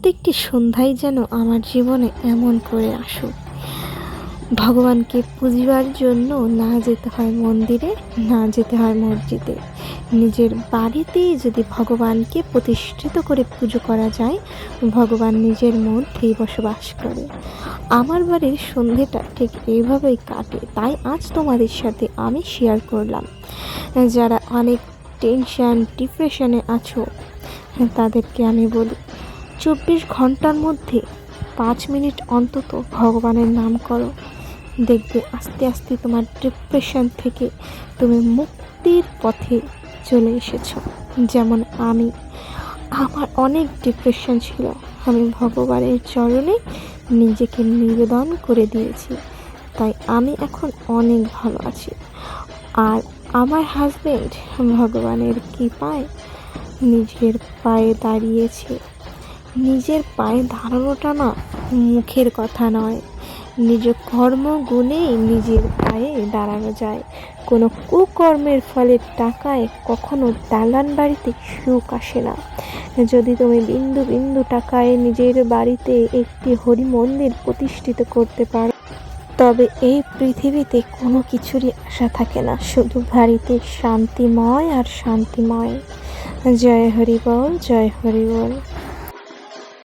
প্রত্যেকটি সন্ধ্যায় যেন আমার জীবনে এমন করে আসুক। ভগবানকে পুজিবার জন্য না যেতে হয় মন্দিরে, না যেতে হয় মসজিদে। নিজের বাড়িতেই যদি ভগবানকে প্রতিষ্ঠিত করে পুজো করা যায়, ভগবান নিজের মধ্যেই বসবাস করে। আমার বাড়ির সন্ধেটা ঠিক এইভাবেই কাটে, তাই আজ তোমাদের সাথে আমি শেয়ার করলাম। যারা অনেক টেনশন ডিপ্রেশনে আছো, তাদেরকে আমি বলি 24 ঘন্টার মধ্যে 5 মিনিট অন্তত ভগবানের নাম করো। দেখবে আস্তে আস্তে তোমার ডিপ্রেশন থেকে তুমি মুক্তির পথে চলে এসেছো। যেমন আমার অনেক ডিপ্রেশন ছিল, আমি ভগবানের চরণে নিজেকে নিবেদন করে দিয়েছি, তাই আমি এখন অনেক ভালো আছি। আর আমার হাজবেন্ড ভগবানের কৃপায় নিজের পায়ে দাঁড়িয়েছে। নিজের পায়ে দাঁড়ানোটা না মুখের কথা নয়, নিজ কর্ম গুণেই নিজের পায়ে দাঁড়ানো যায়। কোনো কুকর্মের ফলে টাকায় কখনো দালান বাড়িতে সুখ আসে না। যদি তুমি বিন্দু বিন্দু টাকায় নিজের বাড়িতে একটি হরি মন্দির প্রতিষ্ঠিত করতে পারো, তবে এই পৃথিবীতে কোনো কিছুরই আশা থাকে না, শুধু বাড়িতে শান্তিময় আর শান্তিময়। জয় হরি বল, জয় হরি বল।